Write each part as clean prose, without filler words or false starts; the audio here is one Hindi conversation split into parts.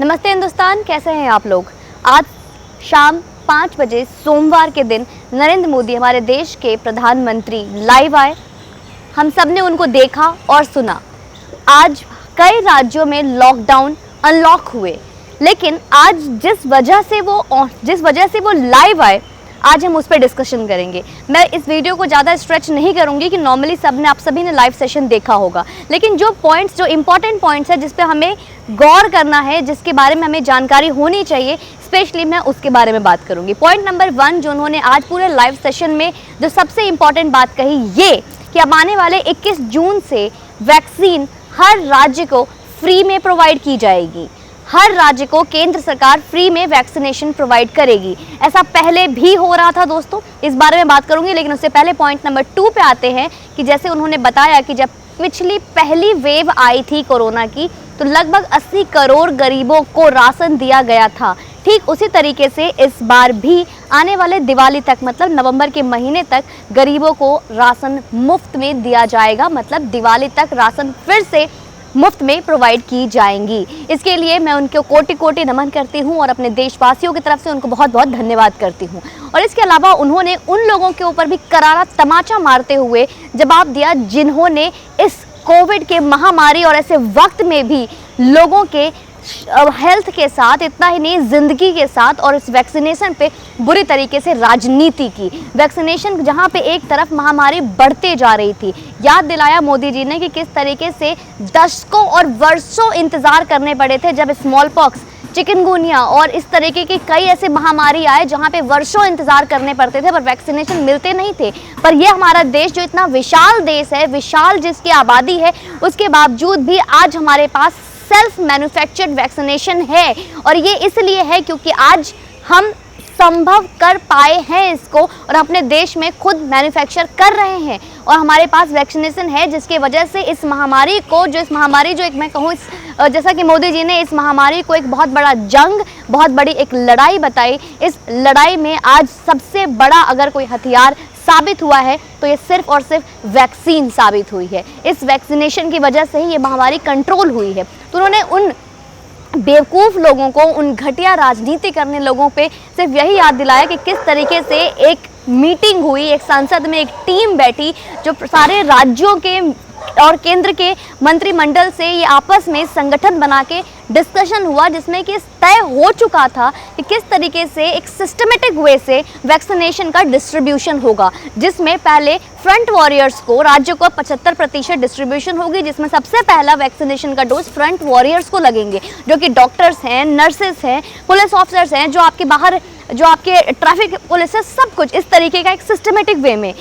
नमस्ते हिंदुस्तान, कैसे हैं आप लोग। आज शाम 5 बजे सोमवार के दिन नरेंद्र मोदी हमारे देश के प्रधानमंत्री लाइव आए। हम सब ने उनको देखा और सुना। आज कई राज्यों में लॉकडाउन अनलॉक हुए, लेकिन आज जिस वजह से वो लाइव आए, आज हम उस पर डिस्कशन करेंगे। मैं इस वीडियो को ज़्यादा स्ट्रेच नहीं करूंगी कि नॉर्मली आप सभी ने लाइव सेशन देखा होगा, लेकिन जो इम्पोर्टेंट पॉइंट्स है जिस पे हमें गौर करना है, जिसके बारे में हमें जानकारी होनी चाहिए, स्पेशली मैं उसके बारे में बात करूंगी। पॉइंट नंबर 1 जो उन्होंने आज पूरे लाइव सेशन में जो सबसे इम्पोर्टेंट बात कही, ये कि अब आने वाले 21 जून से वैक्सीन हर राज्य को फ्री में प्रोवाइड की जाएगी। हर राज्य को केंद्र सरकार फ्री में वैक्सीनेशन प्रोवाइड करेगी। ऐसा पहले भी हो रहा था दोस्तों, इस बारे में बात करूंगी, लेकिन उससे पहले पॉइंट नंबर 2 पे आते हैं कि जैसे उन्होंने बताया कि जब पिछली पहली वेव आई थी कोरोना की, तो लगभग 80 करोड़ गरीबों को राशन दिया गया था। ठीक उसी तरीके से इस बार भी आने वाले दिवाली तक, मतलब नवंबर के महीने तक गरीबों को राशन मुफ्त में दिया जाएगा। मतलब दिवाली तक राशन फिर से मुफ्त में प्रोवाइड की जाएंगी। इसके लिए मैं उनको कोटि कोटि नमन करती हूं और अपने देशवासियों की तरफ से उनको बहुत बहुत धन्यवाद करती हूं। और इसके अलावा उन्होंने उन लोगों के ऊपर भी करारा तमाचा मारते हुए जवाब दिया जिन्होंने इस कोविड के महामारी और ऐसे वक्त में भी लोगों के हेल्थ के साथ, इतना ही नहीं जिंदगी के साथ, और इस वैक्सीनेशन पे बुरी तरीके से राजनीति की। वैक्सीनेशन जहां पे एक तरफ महामारी बढ़ते जा रही थी, याद दिलाया मोदी जी ने कि किस तरीके से दशकों और वर्षों इंतजार करने पड़े थे जब स्मॉल पॉक्स, चिकनगुनिया और इस तरीके की कई ऐसे महामारी आए जहां पे वर्षों इंतजार करने पड़ते थे पर वैक्सीनेशन मिलते नहीं थे। पर यह हमारा देश जो इतना विशाल देश है, विशाल जिसकी आबादी है, उसके बावजूद भी आज हमारे पास सेल्फ मैन्युफैक्चर्ड वैक्सीनेशन है। और ये इसलिए है क्योंकि आज हम संभव कर पाए हैं इसको और अपने देश में खुद मैन्युफैक्चर कर रहे हैं और हमारे पास वैक्सीनेशन है, जिसकी वजह से इस महामारी जो एक मैं कहूँ, जैसा कि मोदी जी ने इस महामारी को एक बहुत बड़ा जंग, बहुत बड़ी एक लड़ाई बताई। इस लड़ाई में आज सबसे बड़ा अगर कोई हथियार साबित हुआ है तो ये सिर्फ और सिर्फ वैक्सीन साबित हुई है। इस वैक्सीनेशन की वजह से ही ये महामारी कंट्रोल हुई है। तो उन्होंने उन बेवकूफ़ लोगों को, उन घटिया राजनीति करने लोगों पे सिर्फ यही याद दिलाया कि किस तरीके से एक मीटिंग हुई, एक संसद में एक टीम बैठी जो सारे राज्यों के और केंद्र के मंत्रिमंडल से ये आपस में संगठन बना के डिस्कशन हुआ, जिसमें कि तय हो चुका था कि किस तरीके से एक सिस्टमेटिक वे से वैक्सीनेशन का डिस्ट्रीब्यूशन होगा, जिसमें पहले फ्रंट वॉरियर्स को, राज्यों को 75% डिस्ट्रीब्यूशन होगी, जिसमें सबसे पहला वैक्सीनेशन का डोज फ्रंट वॉरियर्स को लगेंगे, जो कि डॉक्टर्स हैं, नर्सेस हैं, पुलिस ऑफिसर्स हैं, जो आपके बाहर, जो आपके ट्रैफिक पुलिस है, सब कुछ इस तरीके का एक सिस्टमेटिक वे में।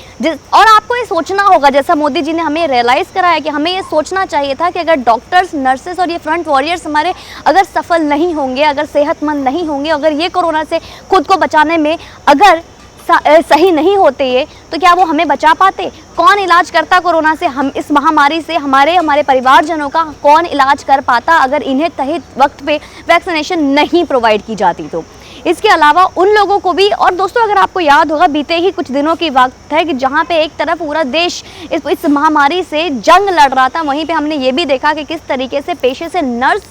और आपको ये सोचना होगा, जैसा मोदी जी ने हमें रियलाइज़ कराया कि हमें ये सोचना चाहिए था कि अगर डॉक्टर्स, नर्सेस और ये फ्रंट वॉरियर्स हमारे अगर सफल नहीं होंगे, अगर सेहतमंद नहीं होंगे, अगर ये कोरोना से खुद को बचाने में अगर सही नहीं होते ये, तो क्या वो हमें बचा पाते? कौन इलाज करता कोरोना से? हम इस महामारी से हमारे परिवारजनों का कौन इलाज कर पाता अगर इन्हें तय वक्त पे वैक्सीनेशन नहीं प्रोवाइड की जाती? तो इसके अलावा उन लोगों को भी, और दोस्तों अगर आपको याद होगा, बीते ही कुछ दिनों की वक्त है कि जहाँ पे एक तरफ पूरा देश इस महामारी से जंग लड़ रहा था, वहीं पे हमने ये भी देखा कि किस तरीके से पेशे से नर्स,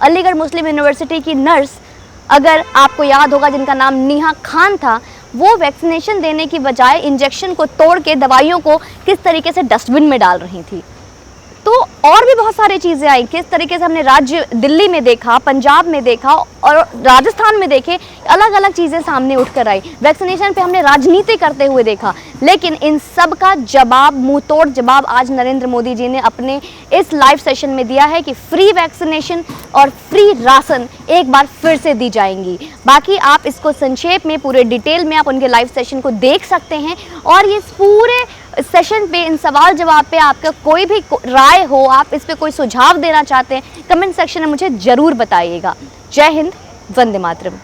अलीगढ़ मुस्लिम यूनिवर्सिटी की नर्स, अगर आपको याद होगा, जिनका नाम नेहा खान था, वो वैक्सीनेशन देने की बजाय इंजेक्शन को तोड़ के दवाइयों को किस तरीके से डस्टबिन में डाल रही थी। तो और भी बहुत सारी चीज़ें आई, किस तरीके से हमने राज्य दिल्ली में देखा, पंजाब में देखा और राजस्थान में देखे, अलग अलग चीज़ें सामने उठकर आई। वैक्सीनेशन पे हमने राजनीति करते हुए देखा, लेकिन इन सब का जवाब, मुंह तोड़ जवाब आज नरेंद्र मोदी जी ने अपने इस लाइव सेशन में दिया है कि फ्री वैक्सीनेशन और फ्री राशन एक बार फिर से दी जाएंगी। बाकी आप इसको संक्षेप में, पूरे डिटेल में आप उनके लाइव सेशन को देख सकते हैं। और ये पूरे सेशन पे, इन सवाल जवाब पे आपका कोई भी राय हो, आप इस पे कोई सुझाव देना चाहते हैं, कमेंट सेक्शन में मुझे ज़रूर बताइएगा। जय हिंद, वंदे मातरम।